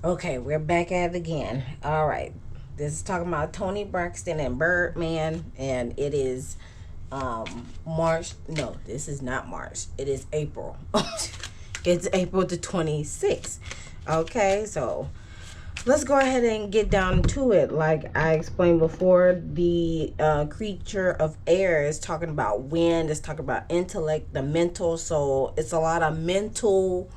Okay, we're back at it again. All right. This is talking about Toni Braxton and Birdman, and it is March. No, this is not March. It is April. It's April the 26th. Okay, so let's go ahead and get down to it. Like I explained before, the creature of air is talking about wind. It's talking about intellect, the mental. So it's a lot of mental.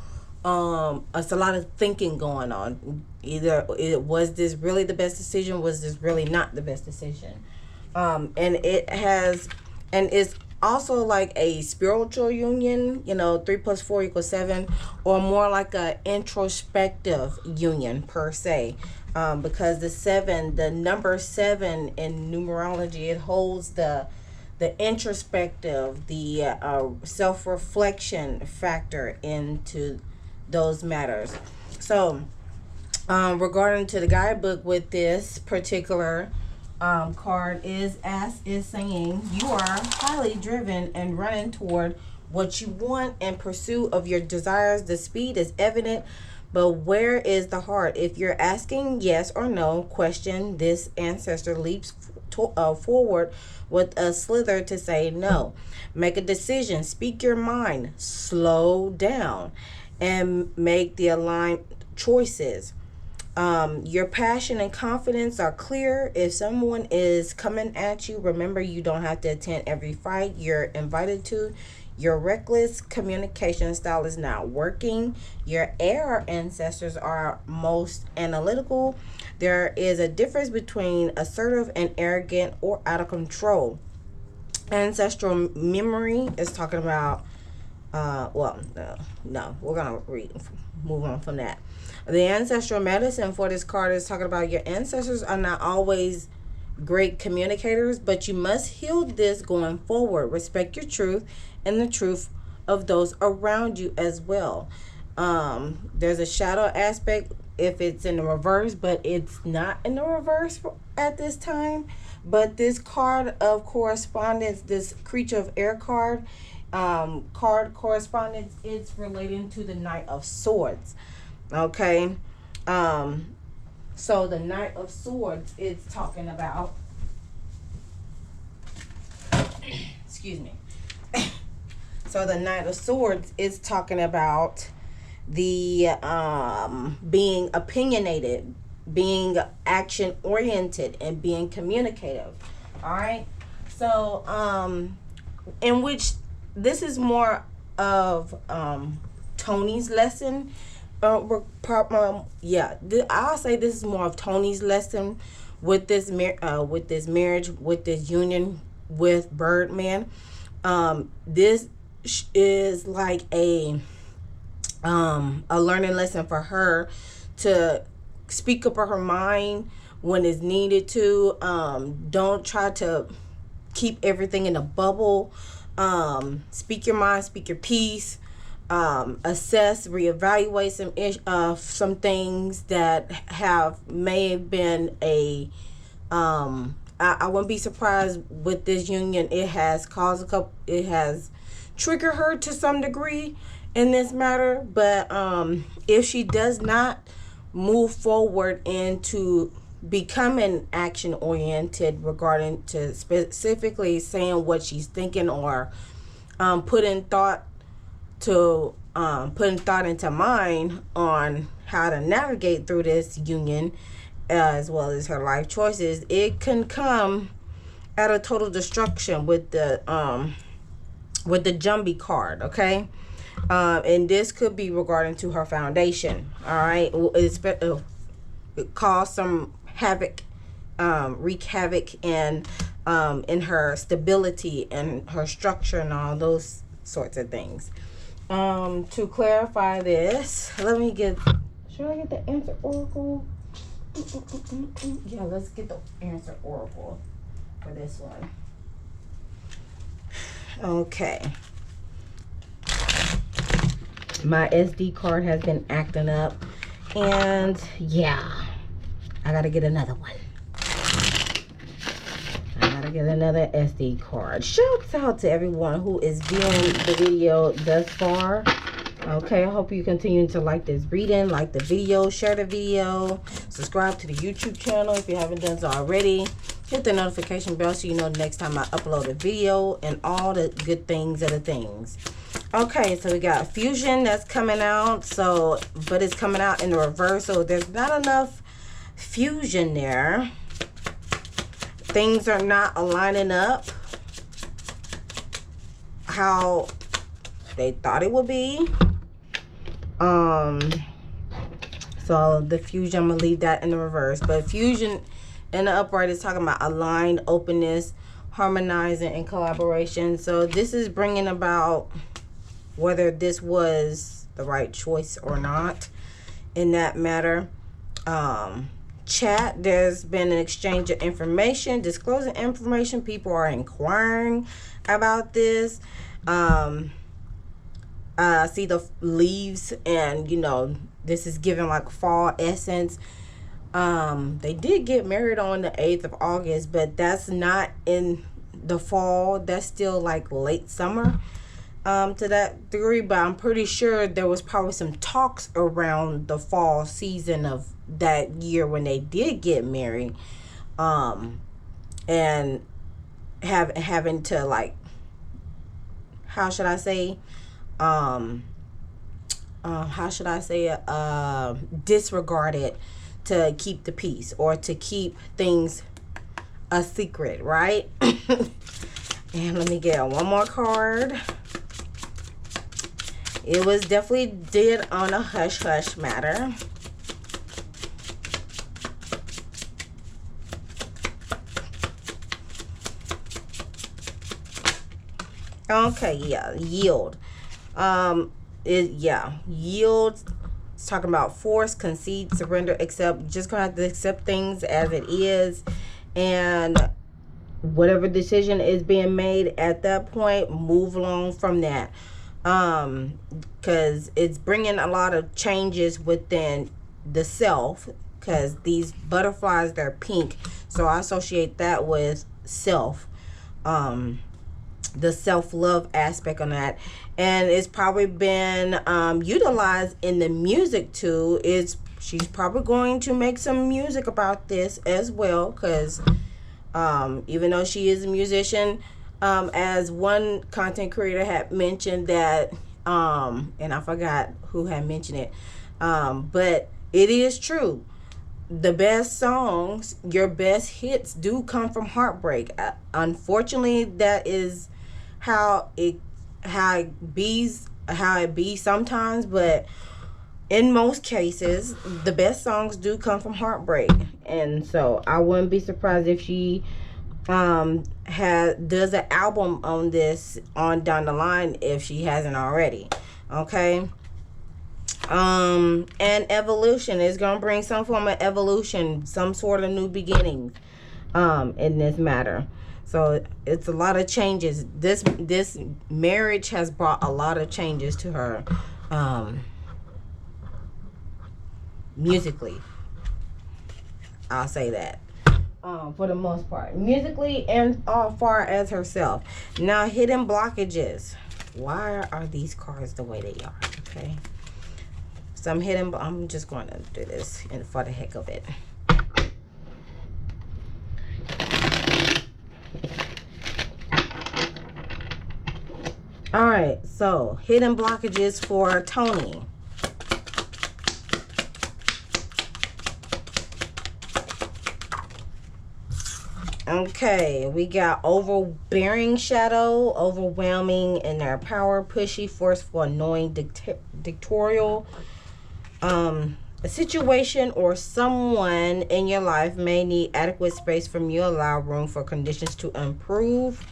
It's a lot of thinking going on. Either was this really the best decision? Was this really not the best decision? And it has, and it's also like a spiritual union. 3 + 4 = 7, or more like a introspective union per se. Because the number 7 in numerology, it holds the introspective, the self-reflection factor into those matters. So regarding to the guidebook with this particular card is saying you are highly driven and running toward what you want in pursuit of your desires. The speed is evident, but where is the heart? If you're asking yes or no question, this ancestor leaps forward with a slither to say no. Make a decision, speak your mind, slow down, and make the aligned choices. Your passion and confidence are clear. If someone is coming at you, remember you don't have to attend every fight you're invited to. Your reckless communication style is not working. Your air ancestors are most analytical. There is a difference between assertive and arrogant or out of control. Ancestral memory is talking about no, we're gonna move on from that. The ancestral medicine for this card is talking about your ancestors are not always great communicators, but you must heal this going forward. Respect your truth and the truth of those around you as well. There's a shadow aspect if it's in the reverse, but it's not in the reverse at this time. But this card of correspondence, this creature of air card correspondence, it's relating to the Knight of Swords. Okay. So the Knight of Swords is talking about excuse me. So the Knight of Swords is talking about the being opinionated, being action oriented, and being communicative. All right. So in which this is more of Toni's lesson. I'll say this is more of Toni's lesson with this marriage, with this union with Birdman. This is like a learning lesson for her to speak up her mind when it's needed to. Don't try to keep everything in a bubble. Speak your mind, speak your piece. Assess, reevaluate some things that may have been a I wouldn't be surprised with this union. It has it has triggered her to some degree in this matter, but if she does not move forward into becoming action oriented regarding to specifically saying what she's thinking, or putting thought into mind on how to navigate through this union, as well as her life choices, it can come at a total destruction with the Jumbie card. Okay. And this could be regarding to her foundation. All right. It cause some havoc, wreak havoc in her stability and her structure and all those sorts of things. To clarify this, should I get the answer oracle? Yeah, let's get the answer oracle for this one. Okay. My SD card has been acting up, and yeah, I gotta get another one. I gotta get another SD card. Shouts out to everyone who is viewing the video thus far. Okay, I hope you continue to like this reading, like the video, share the video, subscribe to the YouTube channel if you haven't done so already. Hit the notification bell so you know the next time I upload a video and all the good things are the things. Okay, so we got fusion that's coming out, so but it's coming out in the reverse, so there's not enough fusion there. Things are not aligning up how they thought it would be. So the fusion, I'm gonna leave that in the reverse, but fusion in the upright is talking about aligned, openness, harmonizing, and collaboration. So this is bringing about whether this was the right choice or not in that matter. Chat, there's been an exchange of information, disclosing information. People are inquiring about this. I see the leaves, and you know, this is giving like fall essence. They did get married on the 8th of August, but that's not in the fall. That's still like late summer to that degree, but I'm pretty sure there was probably some talks around the fall season of that year when they did get married, and having to, like, how should I say disregard it to keep the peace, or to keep things a secret, right? And let me get one more card. It was definitely did on a hush-hush matter. Okay, yeah, yield. Yield. It's talking about force, concede, surrender, accept. Just gonna have to accept things as it is, and whatever decision is being made at that point, move along from that. Because it's bringing a lot of changes within the self. Because these butterflies, they're pink, so I associate that with self. The self-love aspect on that, and it's probably been utilized in the music too. She's probably going to make some music about this as well, because even though she is a musician, as one content creator had mentioned that, and I forgot who had mentioned it, but it is true. The best songs, your best hits, do come from heartbreak. Unfortunately, that is how it be sometimes, but in most cases, the best songs do come from heartbreak. And so I wouldn't be surprised if she does an album on this on down the line, if she hasn't already. Okay. And evolution is gonna bring some form of evolution, some sort of new beginnings in this matter. So it's a lot of changes. This marriage has brought a lot of changes to her, musically. I'll say that, for the most part, musically and as far as herself. Now, hidden blockages. Why are these cards the way they are? Okay. Some hidden. I'm just going to do this for the heck of it. All right, so hidden blockages for Toni. Okay, we got overbearing shadow, overwhelming in their power, pushy, forceful, annoying, dictatorial. A situation or someone in your life may need adequate space from you, allow room for conditions to improve.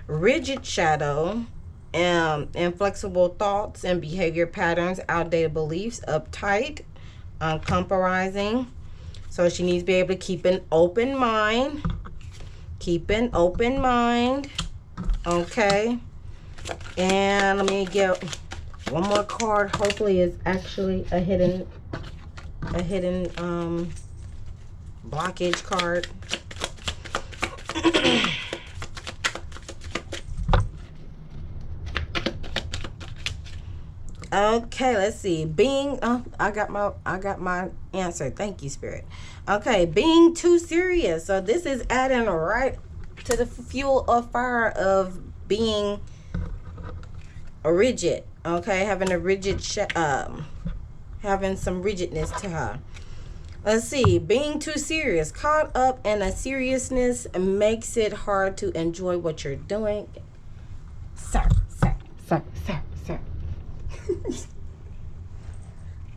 Rigid shadow, inflexible thoughts and behavior patterns, outdated beliefs, uptight, uncompromising. So she needs to be able to keep an open mind. Keep an open mind. Okay. And let me get one more card. Hopefully it's actually a hidden blockage card. Okay, let's see. Being I got my answer. Thank you, Spirit. Okay, being too serious. So this is adding right to the fuel of fire of being rigid. Okay, having a rigid having some rigidness to her. Let's see. Being too serious. Caught up in a seriousness makes it hard to enjoy what you're doing. Sir.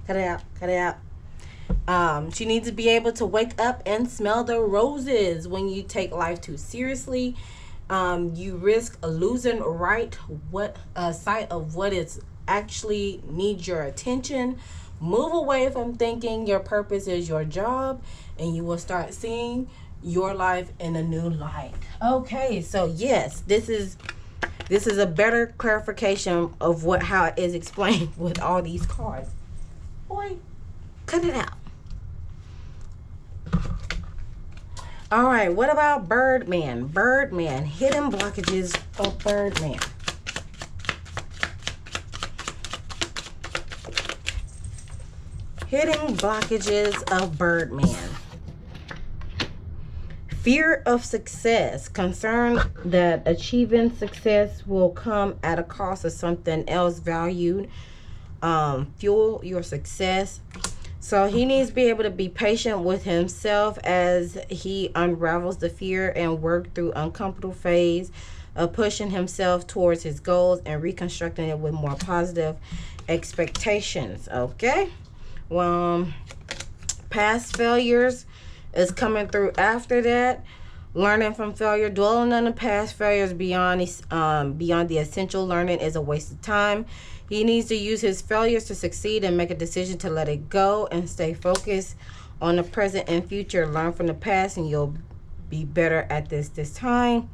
Cut it out. She needs to be able to wake up and smell the roses. When you take life too seriously, you risk losing sight of what is actually needs your attention. Move away from thinking your purpose is your job, and you will start seeing your life in a new light. Okay, so yes, this is a better clarification of how it is explained with all these cards. Boy, cut it out. All right, what about Birdman? Birdman, hidden blockages of Birdman. Hidden blockages of Birdman. Fear of success. Concern that achieving success will come at a cost of something else valued. Fuel your success. So he needs to be able to be patient with himself as he unravels the fear and work through uncomfortable phase of pushing himself towards his goals and reconstructing it with more positive expectations. Okay. Past failures is coming through after that. Learning from failure. Dwelling on the past failures beyond the essential learning is a waste of time. He needs to use his failures to succeed and make a decision to let it go and stay focused on the present and future. Learn from the past and you'll be better at this time.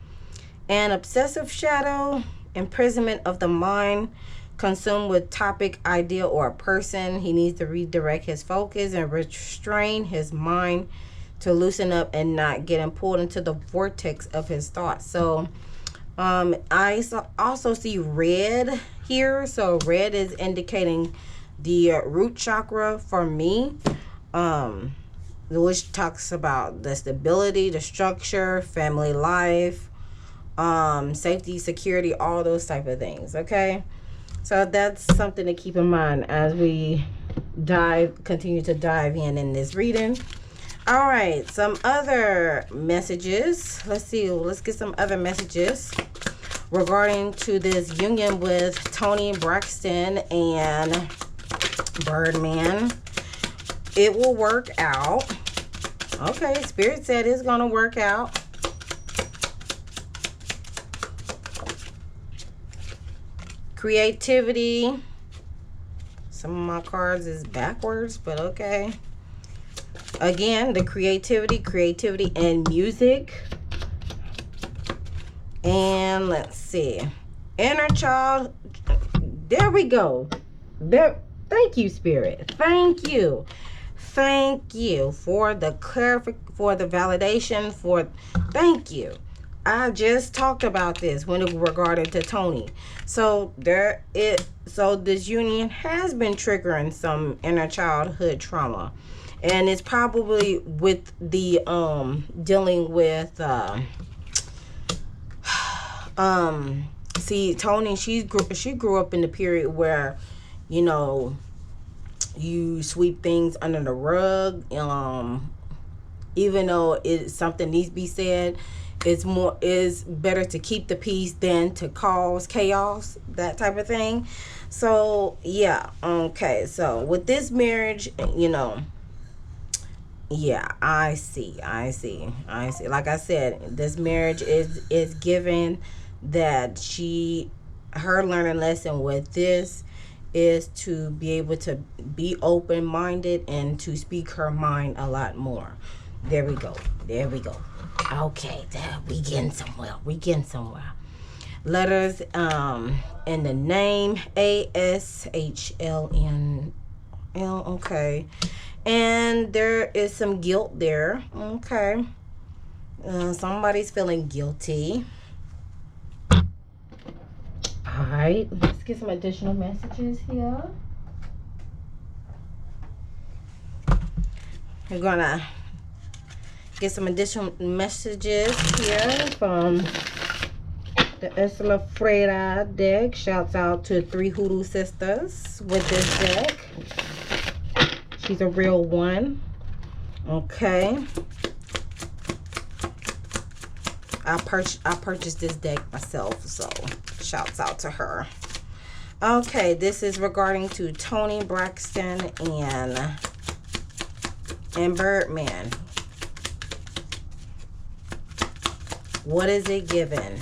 And obsessive shadow, imprisonment of the mind, consumed with topic, idea, or a person. He needs to redirect his focus and restrain his mind to loosen up and not getting pulled into the vortex of his thoughts. So I also see red here. So red is indicating the root chakra for me, which talks about the stability, the structure, family life, safety, security, all those type of things. Okay, so that's something to keep in mind as we continue to dive in this reading. All right, some other messages. Let's see. Let's get some other messages regarding to this union with Toni Braxton and Birdman. It will work out. Okay, Spirit said it's going to work out. Creativity. Some of my cards is backwards, but okay. Again, the creativity and music. And let's see. Inner child. There we go. There. Thank you, Spirit. Thank you. Thank you for the validation. Thank you. I just talked about this when it regarding to Toni. So this union has been triggering some inner childhood trauma. And it's probably with the dealing with see, Toni, she grew up in the period where, you know, you sweep things under the rug, even though something needs to be said. It's better to keep the peace than to cause chaos, that type of thing. So yeah, okay. So with this marriage, you know, yeah, I see. Like I said, this marriage is given that her learning lesson with this is to be able to be open-minded and to speak her mind a lot more. There we go. Okay, we getting somewhere. Letters in the name ASHLNL. Okay. And there is some guilt there. Okay. Somebody's feeling guilty. All right, let's get some additional messages here. We're gonna get some additional messages here from the Ursula Freda deck. Shouts out to 3 Hoodoo sisters with this deck. She's a real one. Okay. I purchased this deck myself, so shouts out to her. Okay, this is regarding to Toni Braxton and Birdman. What is it given?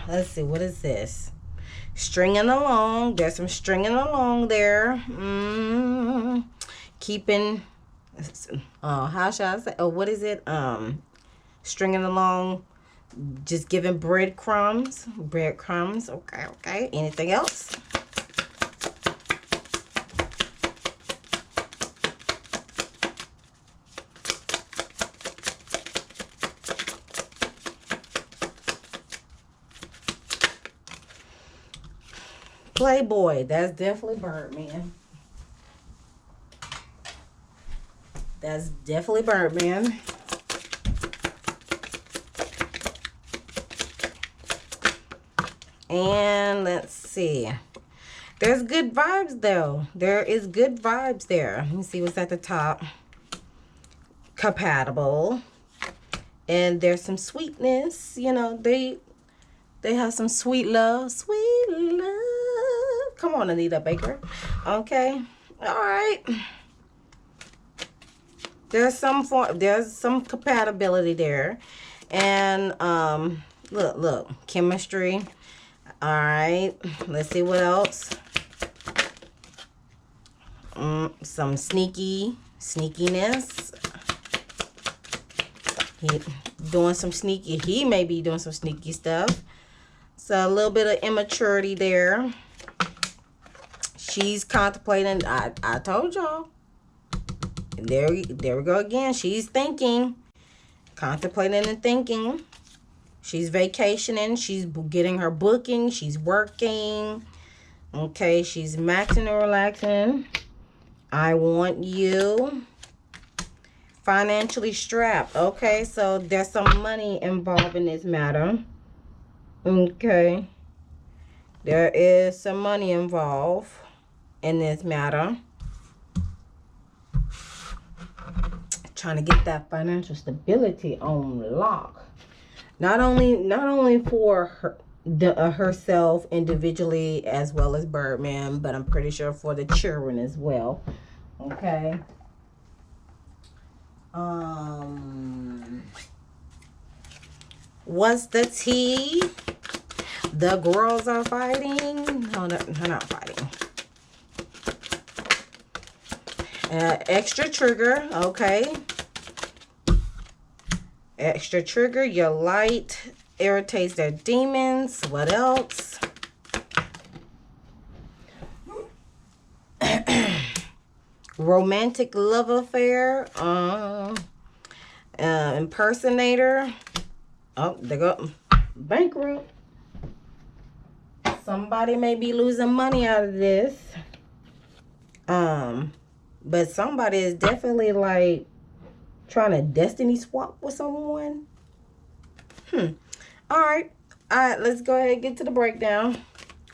Let's see, what is this? Stringing along. There's some stringing along there. Keeping, how shall I say? Oh, what is it? Stringing along, just giving breadcrumbs. Breadcrumbs. Okay, okay. Anything else? Playboy. That's definitely Birdman. That's definitely Birdman. And let's see. There's good vibes though. There is good vibes there. Let me see what's at the top. Compatible. And there's some sweetness. You know, they have some sweet love. Sweet love. Come on, Anita Baker. Okay. All right. There's some compatibility there. And look, chemistry. All right. Let's see what else. Some sneakiness. He may be doing some sneaky stuff. So a little bit of immaturity there. She's contemplating. I told y'all. There we go again. She's thinking. Contemplating and thinking. She's vacationing. She's getting her booking. She's working. Okay. She's maxing and relaxing. I want you. Financially strapped. Okay. So there's some money involved in this matter. Okay. There is some money involved in this matter. Trying to get that financial stability on lock. Not only for herself individually as well as Birdman, but I'm pretty sure for the children as well. Okay. What's the tea? The girls are fighting. No, they're not fighting. Extra trigger. Okay. Extra trigger. Your light irritates their demons. What else? Romantic love affair. Impersonator. Oh, they go bankrupt. Somebody may be losing money out of this. But somebody is definitely like trying to destiny swap with someone. All right, let's go ahead and get to the breakdown.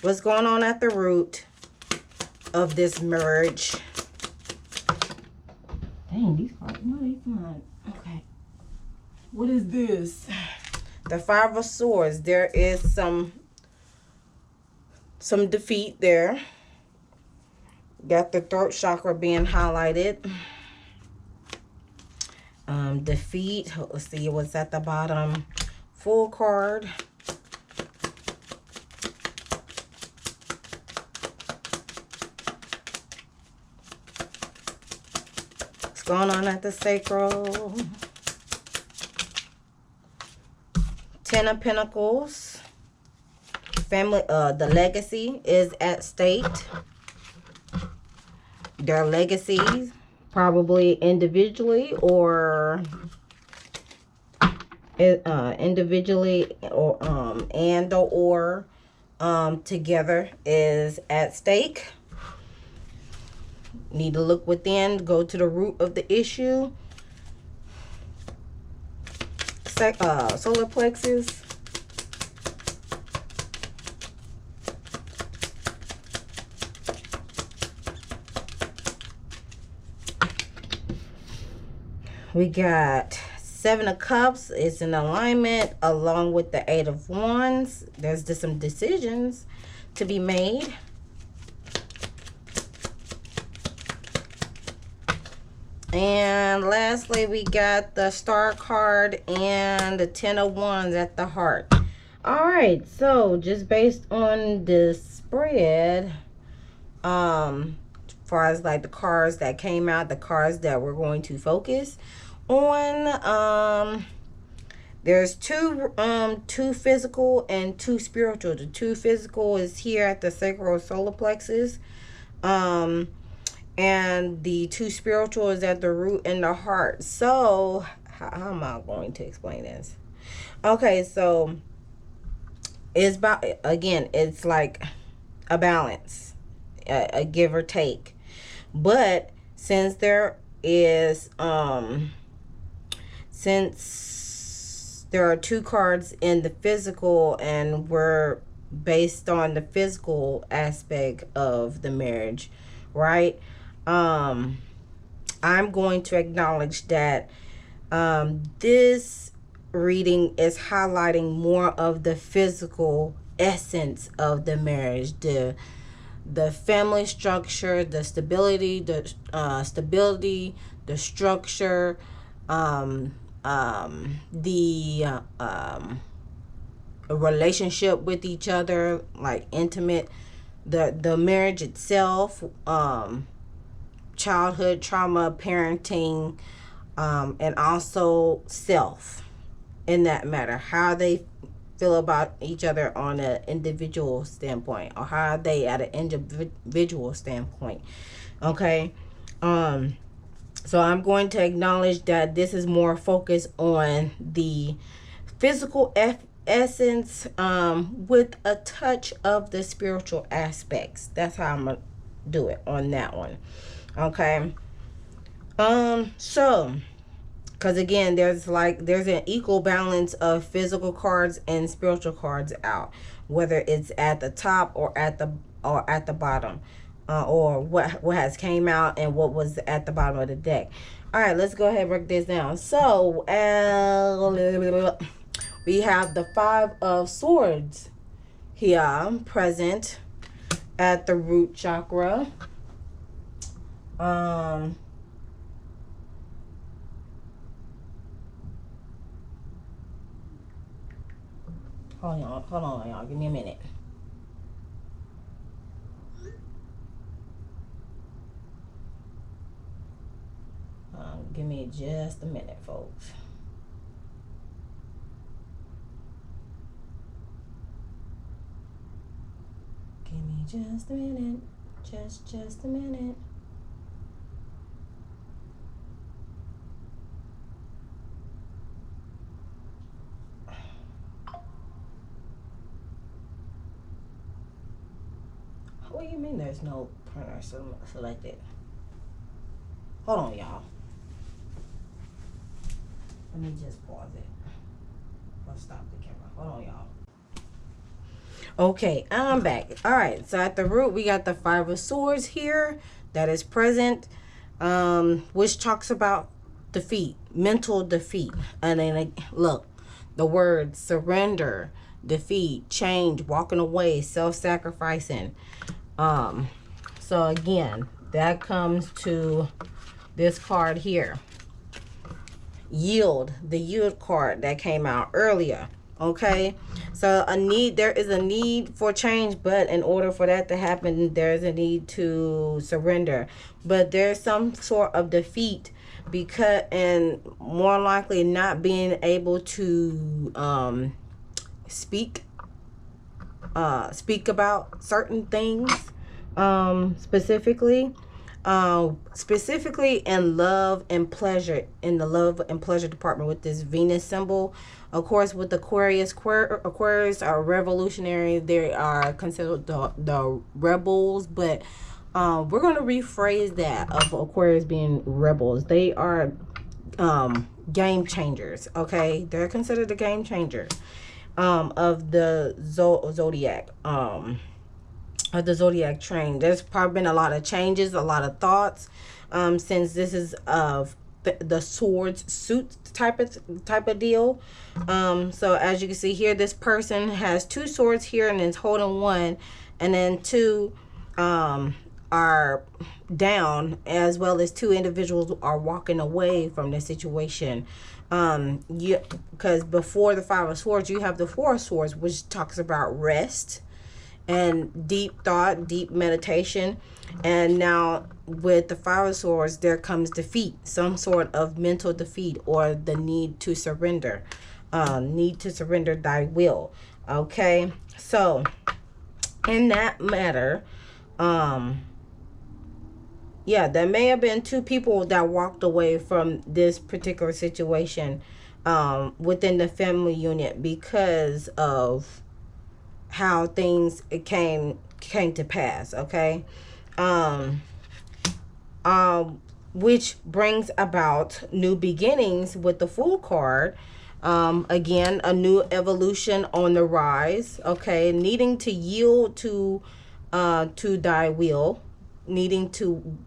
What's going on at the root of this marriage? Dang, these cards, no, these not. Okay. What is this? The Five of Swords. There is some defeat there. Got the throat chakra being highlighted. Defeat. Let's see what's at the bottom. Full card. going on at the sacral? Ten of Pentacles. Family, the legacy is at stake. Their legacies, probably individually or together, is at stake. Need to look within, go to the root of the issue. Solar plexus. We got Seven of Cups. It's in alignment along with the Eight of Wands. There's just some decisions to be made. And lastly, we got the Star card and the Ten of Wands at the heart. All right, so just based on this spread, as far as like the cards that came out, the cards that we're going to focus on, there's two physical and two spiritual. The two physical is here at the sacral solar plexus, and the two spiritual is at the root and the heart. So how am I going to explain this? Okay, so it's about, again, it's like a balance, a give or take. But since there is since there are two cards in the physical and we're based on the physical aspect of the marriage, right? I'm going to acknowledge that this reading is highlighting more of the physical essence of the marriage, the family structure, the stability, the structure, a relationship with each other, like intimate, the marriage itself, childhood trauma, parenting, and also self, in that matter, how they feel about each other on an individual standpoint, or how are they at an individual standpoint. Okay, so I'm going to acknowledge that this is more focused on the physical essence, with a touch of the spiritual aspects. That's how I'm gonna do it on that one. Okay, so because again, there's an equal balance of physical cards and spiritual cards out, whether it's at the top or at the bottom, or what has came out and what was at the bottom of the deck. All right, let's go ahead and break this down. So we have the Five of Swords here present at the root chakra. Hold on, y'all. Give me a minute. Give me just a minute, folks. Give me just a minute. Just a minute. What do you mean there's no printer selected? Hold on, y'all. Let me just pause it. Let's stop the camera. Hold on, y'all. Okay, I'm back. All right, so at the root, we got the Five of Swords here that is present, which talks about defeat, mental defeat. And then, look, the words surrender, defeat, change, walking away, self-sacrificing. So again, that comes to this card here. Yield, the yield card that came out earlier. Okay, so there is a need for change, but in order for that to happen, there's a need to surrender. But there's some sort of defeat because, and more likely not being able to speak about certain things, specifically in love and pleasure, in the love and pleasure department with this Venus symbol. Of course, with Aquarius are revolutionary. They are considered the rebels, but we're going to rephrase that of Aquarius being rebels. They are game changers. Okay, they're considered the game changers of the zodiac. Of the zodiac train. There's probably been a lot of changes, a lot of thoughts, since this is of the swords suit type of deal. So as you can see here, this person has two swords here and is holding one, and then two are down, as well as two individuals are walking away from the situation. Because before the Five of Swords, you have the Four of Swords, which talks about rest and deep thought, deep meditation. And now with the Five of Swords, there comes defeat, some sort of mental defeat, or the need to surrender, thy will. Okay, so in that matter, yeah, there may have been two people that walked away from this particular situation within the family unit because of how things came to pass. Okay, which brings about new beginnings with the Fool card. Again, a new evolution on the rise. Okay, needing to yield to thy will, needing to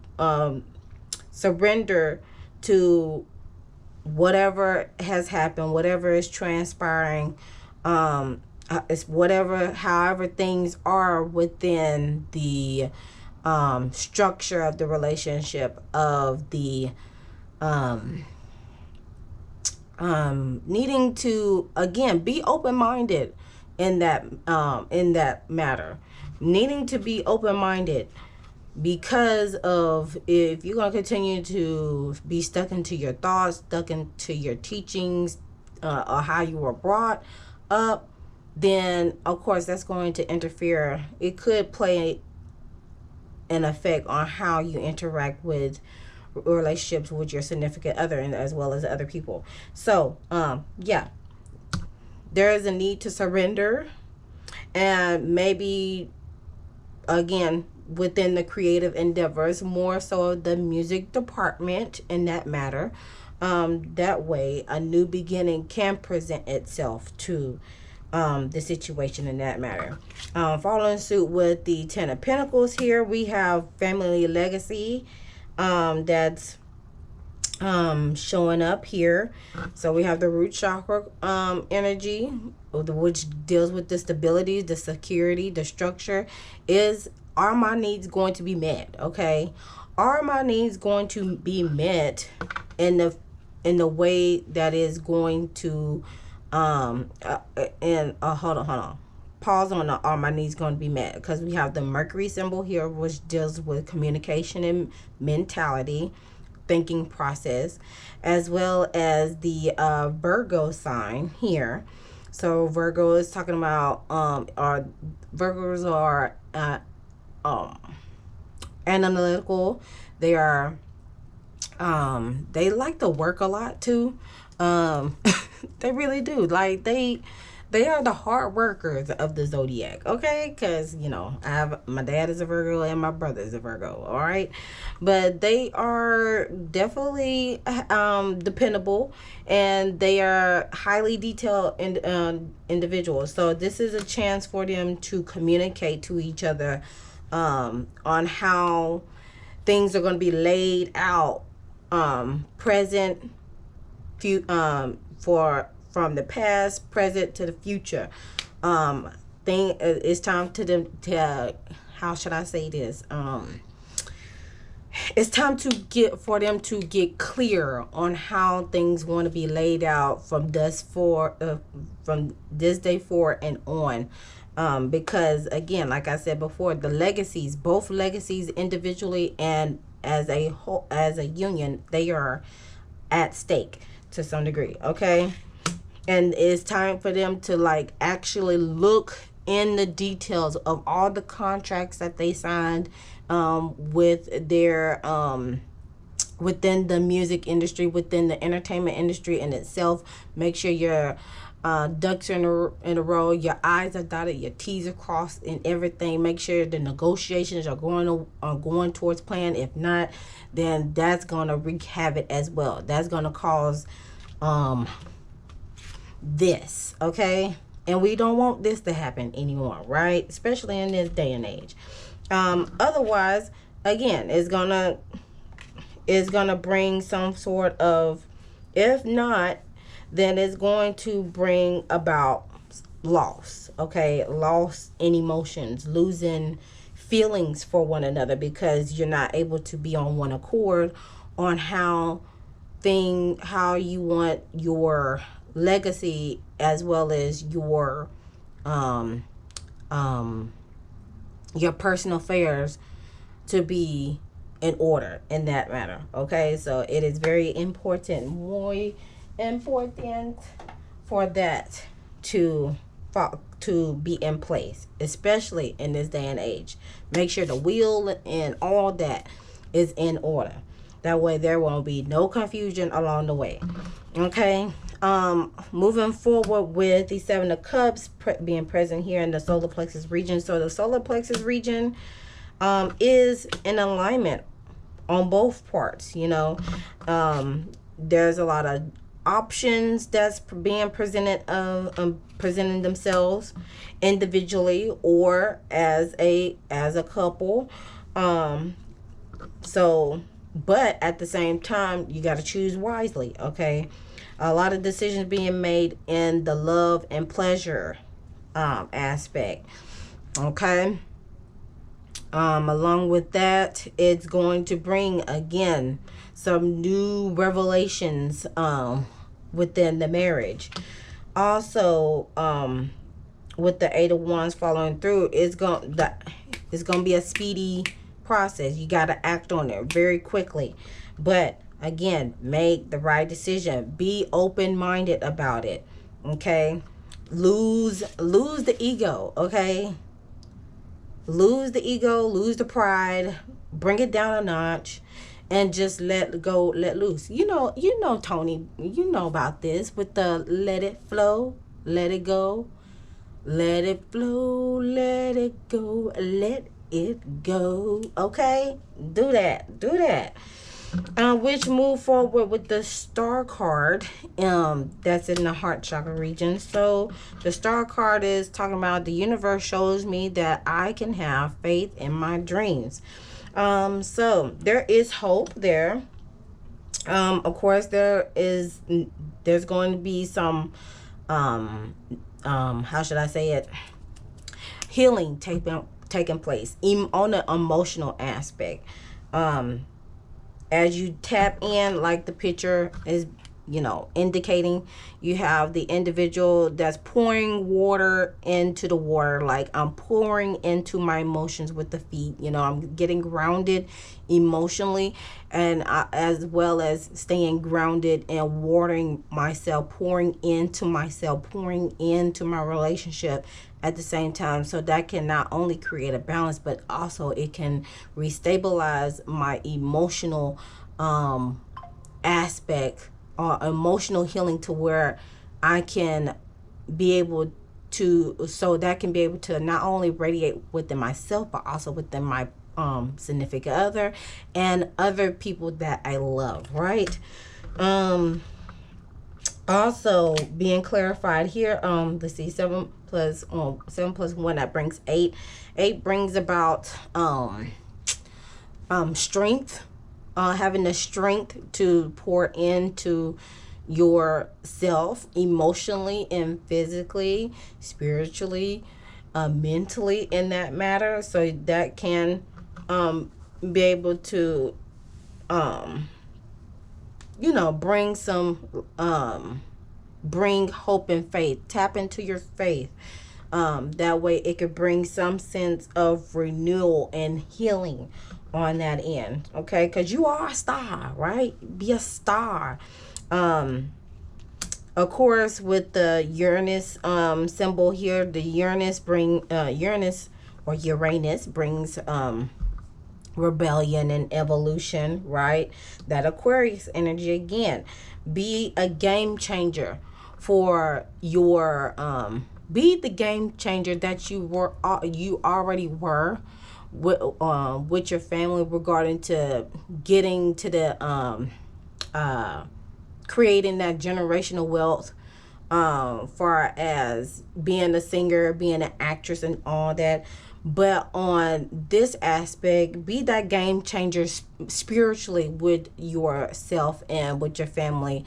surrender to whatever has happened, whatever is transpiring. It's whatever, however things are within the structure of the relationship, of the needing to, again, be open-minded in that matter, needing to be open-minded, because of, if you're going to continue to be stuck into your thoughts, stuck into your teachings, or how you were brought up, then of course that's going to interfere. It could play an effect on how you interact with relationships with your significant other, and as well as other people. So yeah, there is a need to surrender, and maybe again within the creative endeavors, more so the music department in that matter. That way a new beginning can present itself to the situation in that matter. Following suit with the Ten of Pentacles here, we have family legacy that's showing up here. So we have the root chakra energy, which deals with the stability, the security, the structure. Are my needs going to be met? Okay, are my needs going to be met in the way that is going to hold on, pause on the are my needs going to be met, because we have the Mercury symbol here, which deals with communication and mentality, thinking process, as well as the Virgo sign here. So Virgo is talking about Virgos are analytical. They are they like to work a lot too. They really do. Like they are the hard workers of the zodiac. Okay, because you know my dad is a Virgo and my brother is a Virgo. All right, but they are definitely dependable, and they are highly detailed individuals. So this is a chance for them to communicate to each other on how things are going to be laid out, present, from the past, present to the future. It's time to them to, how should I say this? It's time for them to get clear on how things want to be laid out from this day forward and on. Because again, like I said before, the legacies, both legacies individually and as a whole, as a union, they are at stake to some degree. Okay, and it's time for them to like actually look in the details of all the contracts that they signed with their within the music industry, within the entertainment industry in itself. Make sure your ducks are in a row, your I's are dotted, your T's are crossed, and everything. Make sure the negotiations are going towards plan. If not, then that's gonna wreak havoc as well. That's gonna cause this, okay? And we don't want this to happen anymore, right? Especially in this day and age. Otherwise, again, it's gonna bring some sort of, if not, then it's going to bring about loss, okay? Loss in emotions, losing feelings for one another, because you're not able to be on one accord on how you want your legacy as well as your personal affairs to be in order in that matter. Okay, so it is very important, muy important, for that to be in place, especially in this day and age. Make sure the wheel and all that is in order. That way there won't be no confusion along the way. Okay, moving forward with the Seven of Cups being present here in the solar plexus region. So the solar plexus region is in alignment on both parts. You know, there's a lot of options that's being presented, presenting themselves individually or as a couple. So, but at the same time, you got to choose wisely. Okay, a lot of decisions being made in the love and pleasure aspect. Okay. Along with that, it's going to bring again some new revelations within the marriage. Also, with the Eight of Wands following through, it's going to be a speedy process. You got to act on it very quickly, but again, make the right decision. Be open-minded about it. Okay, lose the ego. Okay, lose the ego, lose the pride, bring it down a notch, and just let go, let loose. You know, Tony, you know about this with the let it flow, let it go, let it flow, let it go, let it go. Okay, do that. Which move forward with the Star card, that's in the heart chakra region. So the Star card is talking about the universe shows me that I can have faith in my dreams. So there is hope there. Of course, there's going to be some how should I say it, healing taking place on the emotional aspect. As you tap in, like the picture is, indicating, you have the individual that's pouring water into the water. Like, I'm pouring into my emotions with the feet. I'm getting grounded emotionally, and as well as staying grounded and watering myself, pouring into myself, pouring into my relationship at the same time. So that can not only create a balance, but also it can restabilize my emotional aspect, or emotional healing, to where I can be able to, so that can be able to not only radiate within myself, but also within my significant other and other people that I love, right? Also being clarified here, let's see, 7 plus 1, that brings 8. 8 brings about strength, having the strength to pour into yourself emotionally and physically, spiritually, mentally, in that matter. So that can be able to bring some bring hope and faith. Tap into your faith. That way it could bring some sense of renewal and healing on that end. Okay, because you are a star, right? Be a star. Of course, with the Uranus symbol here, the Uranus Uranus brings rebellion and evolution, right? That Aquarius energy again. Be a game changer for your be the game changer that you already were with your family regarding to getting to the creating that generational wealth, far as being a singer, being an actress and all that. But on this aspect, be that game changer spiritually with yourself and with your family,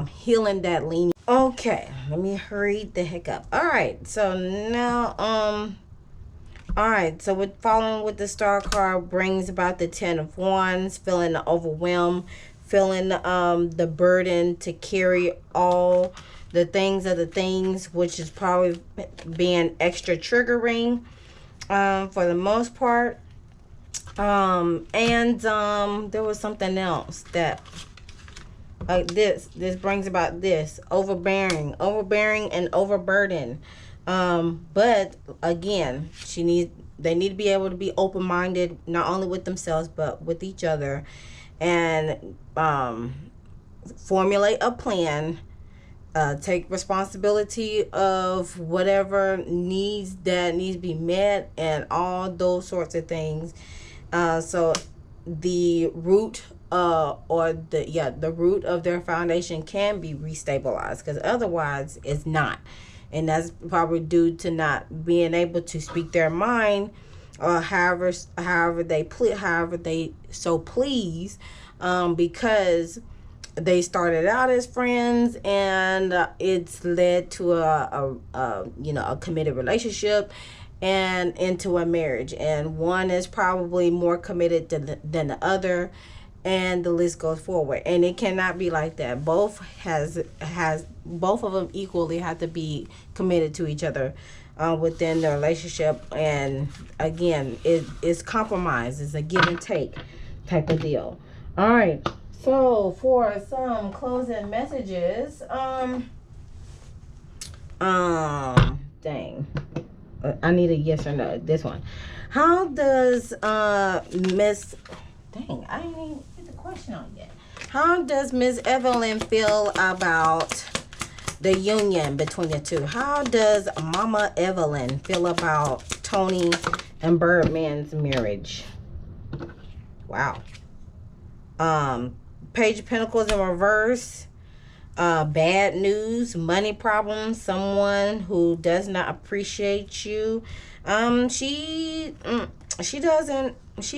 healing that lean. Okay, let me hurry the heck up. All right, so now all right, so with following with the star card brings about the 10 of Wands, feeling the overwhelm, feeling the burden to carry all the things, which is probably being extra triggering for the most part. And there was something else that this brings about this overbearing and overburden. But again, they need to be able to be open-minded, not only with themselves but with each other, and formulate a plan, take responsibility of whatever needs to be met, and all those sorts of things. So the root the root of their foundation can be restabilized, because otherwise it's not. And that's probably due to not being able to speak their mind, or however they so please, because they started out as friends, and it's led to a committed relationship and into a marriage, and one is probably more committed than the other, and the list goes forward. And it cannot be like that. Both of them equally have to be committed to each other within the relationship. And again, it's compromise. It's a give and take type of deal. All right. So for some closing messages, dang, I need a yes or no. This one. How does Miss? Dang, I ain't even get the question on yet. How does Miss Evelyn feel about the union between the two? How does Mama Evelyn feel about Toni and Birdman's marriage? Wow. Page of Pentacles in reverse. Bad news, money problems, someone who does not appreciate you. She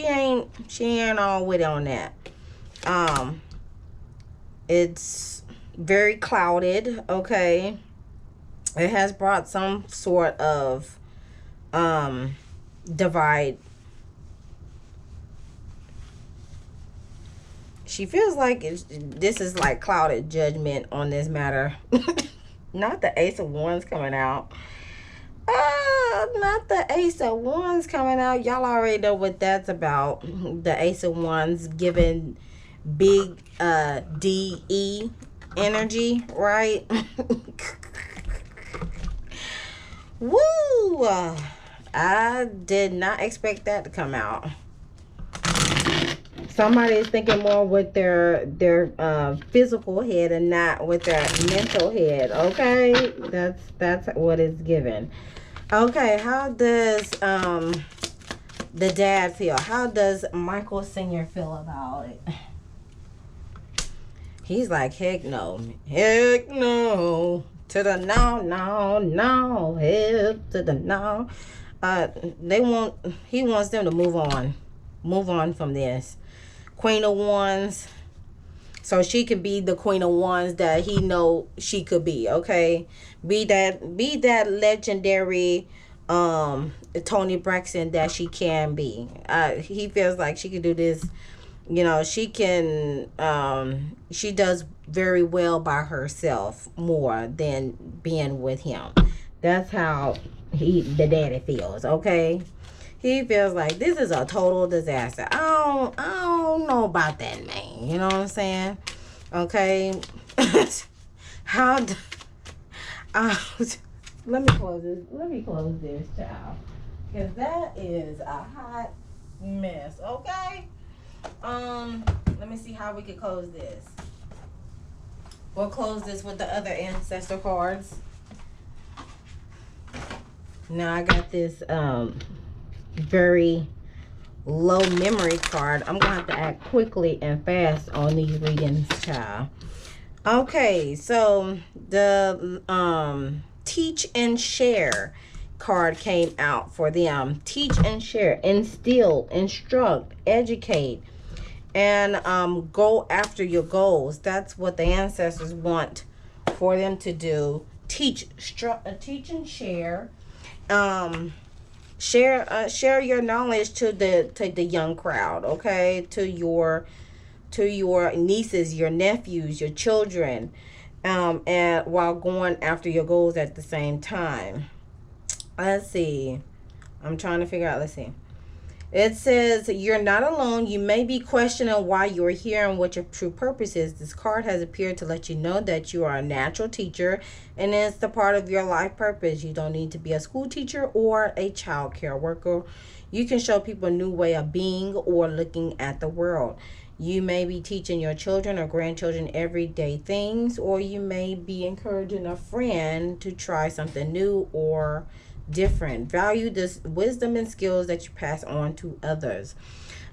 ain't all with on that. It's very clouded, okay? It has brought some sort of divide. She feels like this is like clouded judgment on this matter. Not the Ace of Wands coming out. Not the Ace of Wands coming out. Y'all already know what that's about. The Ace of Wands giving big DE energy, right? Woo! I did not expect that to come out. Somebody is thinking more with their physical head and not with their mental head. Okay, that's what it's given. Okay, how does the dad feel? How does Michael Sr. feel about it? He's like, heck no, to the no, heck to the no. He wants them to move on from this. Queen of Wands, so she could be the Queen of Wands that he know she could be. Okay, be that legendary Toni Braxton that she can be. He feels like she could do this. You know, she can. She does very well by herself more than being with him. That's how the daddy feels, okay? He feels like this is a total disaster. I don't know about that, man. You know what I'm saying? Okay. How let me close this. Let me close this, child. Because that is a hot mess, okay? Let me see how we could close this. We'll close this with the other ancestor cards. Now I got this very low memory card. I'm gonna have to act quickly and fast on these readings, child. Okay, so the teach and share card came out for them. Teach and share, instill, instruct, educate, and go after your goals. That's what the ancestors want for them to do. Teach and share. Share your knowledge to the young crowd, okay? To your nieces, your nephews, your children, and while going after your goals at the same time. Let's see. I'm trying to figure out. Let's see. It says, you're not alone. You may be questioning why you're here and what your true purpose is. This card has appeared to let you know that you are a natural teacher and it's the part of your life purpose. You don't need to be a school teacher or a child care worker. You can show people a new way of being or looking at the world. You may be teaching your children or grandchildren everyday things, or you may be encouraging a friend to try something new or different. Value this wisdom and skills that you pass on to others.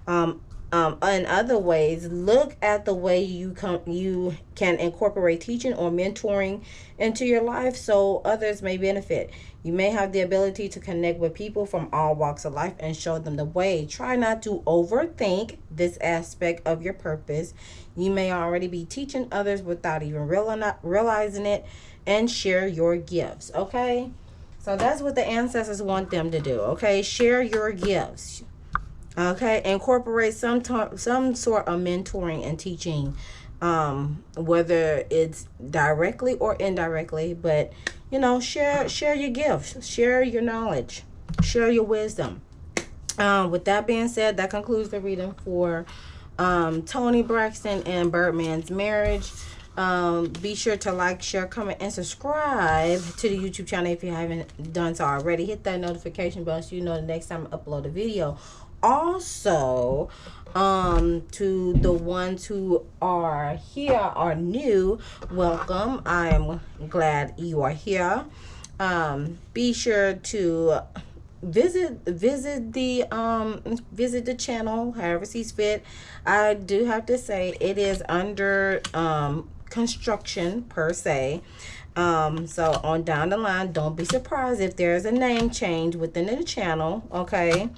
In other ways, look at the way you can incorporate teaching or mentoring into your life so others may benefit. You may have the ability to connect with people from all walks of life and show them the way. Try not to overthink this aspect of your purpose. You may already be teaching others without even realizing it, and share your gifts, okay? So that's what the ancestors want them to do, okay? Share your gifts, okay? Incorporate some sort of mentoring and teaching, whether it's directly or indirectly, but you know, share your gifts, share your knowledge, share your wisdom. With that being said, that concludes the reading for Toni Braxton and Birdman's marriage. Be sure to like, share, comment, and subscribe to the YouTube channel if you haven't done so already. Hit that notification bell so you know the next time I upload a video. Also, to the ones who are here, are new, welcome. I'm glad you are here. Be sure to visit the channel however sees fit. I do have to say it is under construction per se, so on down the line, don't be surprised if there's a name change within the channel, okay?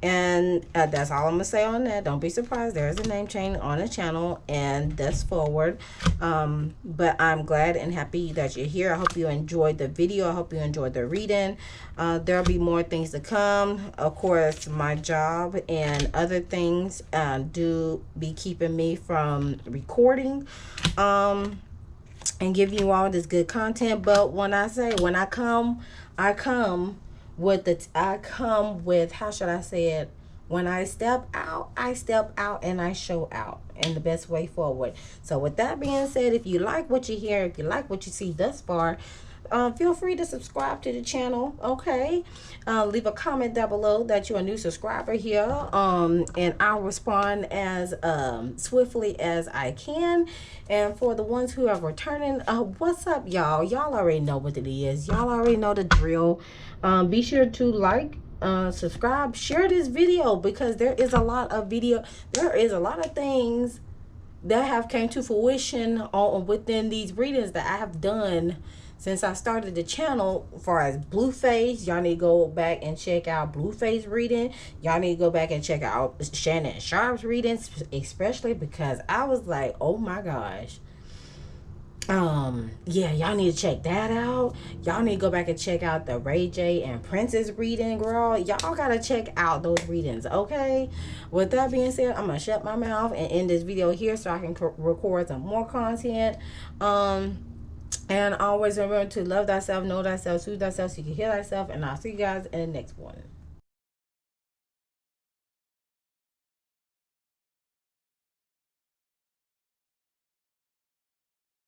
And that's all I'm gonna say on that. Don't be surprised, there's a name change on the channel, and that's forward. But I'm glad and happy that you're here. I hope you enjoyed the video. I hope you enjoyed the reading. There'll be more things to come. Of course, my job and other things do be keeping me from recording and giving you all this good content. But when I come with how should I say it? When I step out and I show out in the best way forward. So with that being said, if you like what you hear, if you like what you see thus far, feel free to subscribe to the channel, okay? Leave a comment down below that you're a new subscriber here, and I'll respond as swiftly as I can. And for the ones who are returning, what's up, y'all? Y'all already know what it is. Y'all already know the drill. Be sure to like, subscribe, share this video, because there is a lot of things that have came to fruition within these readings that I have done since I started the channel. For as Blueface, y'all need to go back and check out Blueface reading. Y'all need to go back and check out Shannon Sharp's readings, especially because I was like, oh my gosh. Yeah, y'all need to check that out. Y'all need to go back and check out the Ray J and Princess reading, girl. Y'all gotta check out those readings, okay? With that being said, I'm gonna shut my mouth and end this video here so I can record some more content. And always remember to love thyself, know thyself, soothe thyself so you can heal thyself. And I'll see you guys in the next one.